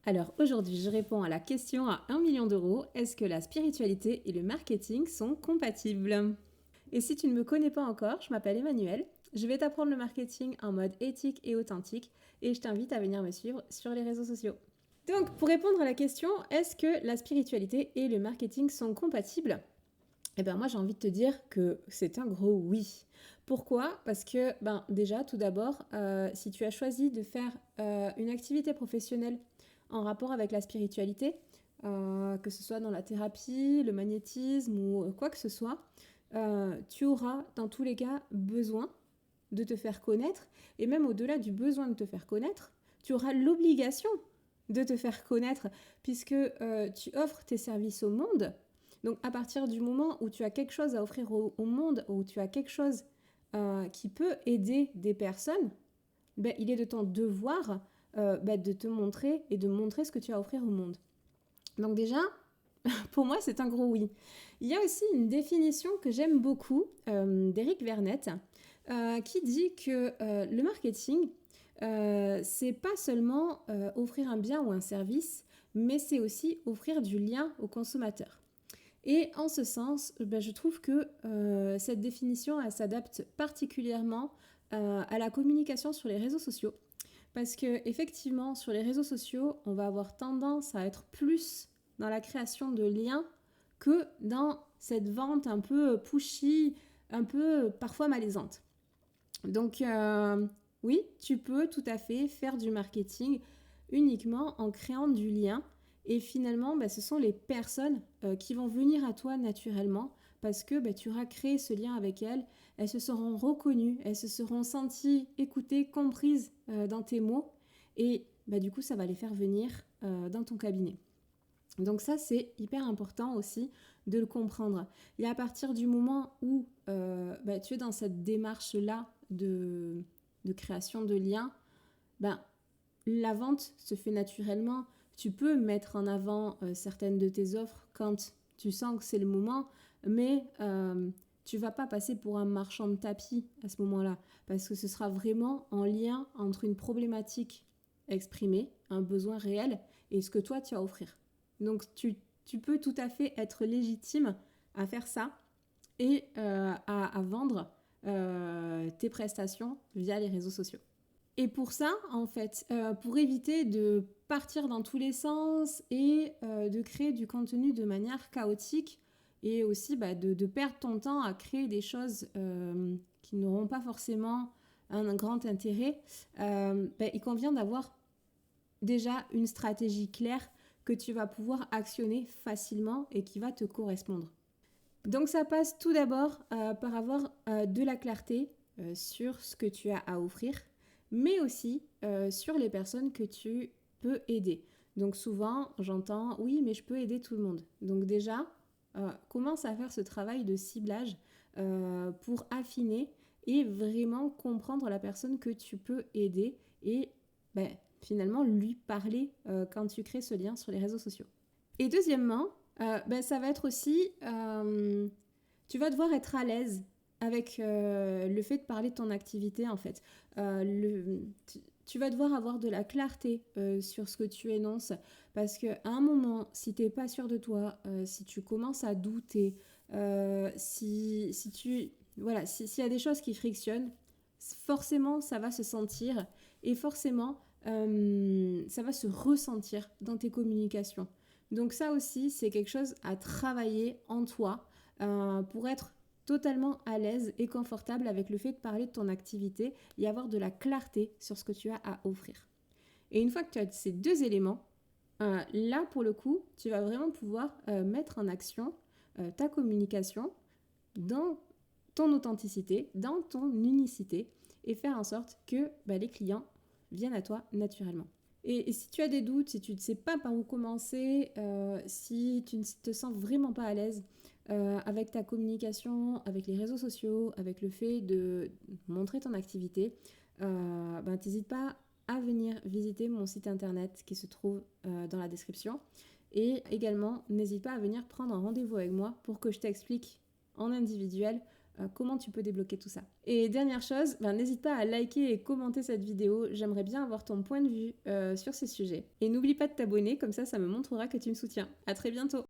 Alors aujourd'hui, je réponds à la question à 1 million d'euros, est-ce que la spiritualité et le marketing sont compatibles? Et si tu ne me connais pas encore, je m'appelle Emmanuelle, je vais t'apprendre le marketing en mode éthique et authentique et je t'invite à venir me suivre sur les réseaux sociaux. Donc pour répondre à la question, est-ce que la spiritualité et le marketing sont compatibles? Eh bien moi j'ai envie de te dire que c'est un gros oui. Pourquoi? Parce que déjà tout d'abord, si tu as choisi de faire une activité professionnelle en rapport avec la spiritualité, que ce soit dans la thérapie, le magnétisme ou quoi que ce soit, tu auras dans tous les cas besoin de te faire connaître, et même au-delà du besoin de te faire connaître, tu auras l'obligation de te faire connaître puisque tu offres tes services au monde. Donc à partir du moment où tu as quelque chose à offrir au monde, où tu as quelque chose qui peut aider des personnes, il est de ton devoir de te montrer et de montrer ce que tu as à offrir au monde. Donc déjà, pour moi, c'est un gros oui. Il y a aussi une définition que j'aime beaucoup d'Éric Vernet qui dit que le marketing, c'est pas seulement offrir un bien ou un service, mais c'est aussi offrir du lien au consommateur. Et en ce sens, je trouve que cette définition, elle s'adapte particulièrement à la communication sur les réseaux sociaux. Parce que effectivement, sur les réseaux sociaux, on va avoir tendance à être plus dans la création de liens que dans cette vente un peu pushy, un peu parfois malaisante. Donc oui, tu peux tout à fait faire du marketing uniquement en créant du lien. Et finalement, ce sont les personnes qui vont venir à toi naturellement parce que tu auras créé ce lien avec elles. Elles se seront reconnues, elles se seront senties écoutées, comprises dans tes mots. Et du coup, ça va les faire venir dans ton cabinet. Donc ça, c'est hyper important aussi de le comprendre. Et à partir du moment où tu es dans cette démarche-là de création de liens, la vente se fait naturellement. Tu peux mettre en avant certaines de tes offres quand tu sens que c'est le moment, mais tu vas pas passer pour un marchand de tapis à ce moment-là, parce que ce sera vraiment en lien entre une problématique exprimée, un besoin réel, et ce que toi tu as à offrir. Donc tu peux tout à fait être légitime à faire ça et à vendre tes prestations via les réseaux sociaux. Et pour ça, en fait, pour éviter de partir dans tous les sens et de créer du contenu de manière chaotique et aussi de perdre ton temps à créer des choses qui n'auront pas forcément un grand intérêt, il convient d'avoir déjà une stratégie claire que tu vas pouvoir actionner facilement et qui va te correspondre. Donc ça passe tout d'abord par avoir de la clarté sur ce que tu as à offrir, mais aussi sur les personnes que tu peux aider. Donc souvent, j'entends « oui, mais je peux aider tout le monde ». Donc déjà, commence à faire ce travail de ciblage pour affiner et vraiment comprendre la personne que tu peux aider et finalement lui parler quand tu crées ce lien sur les réseaux sociaux. Et deuxièmement, ça va être aussi, tu vas devoir être à l'aise avec le fait de parler de ton activité en fait. Tu vas devoir avoir de la clarté sur ce que tu énonces parce qu'à un moment, si tu n'es pas sûr de toi, si tu commences à douter, s'il y a des choses qui frictionnent, forcément ça va se sentir et forcément ça va se ressentir dans tes communications. Donc ça aussi, c'est quelque chose à travailler en toi pour être totalement à l'aise et confortable avec le fait de parler de ton activité et avoir de la clarté sur ce que tu as à offrir. Et une fois que tu as ces deux éléments, là pour le coup, tu vas vraiment pouvoir mettre en action ta communication dans ton authenticité, dans ton unicité et faire en sorte que les clients viennent à toi naturellement. Et si tu as des doutes, si tu ne sais pas par où commencer, si tu ne te sens vraiment pas à l'aise avec ta communication, avec les réseaux sociaux, avec le fait de montrer ton activité, n'hésite pas à venir visiter mon site internet qui se trouve dans la description. Et également, n'hésite pas à venir prendre un rendez-vous avec moi pour que je t'explique en individuel comment tu peux débloquer tout ça. Et dernière chose, n'hésite pas à liker et commenter cette vidéo, j'aimerais bien avoir ton point de vue sur ces sujets. Et n'oublie pas de t'abonner, comme ça me montrera que tu me soutiens. À très bientôt.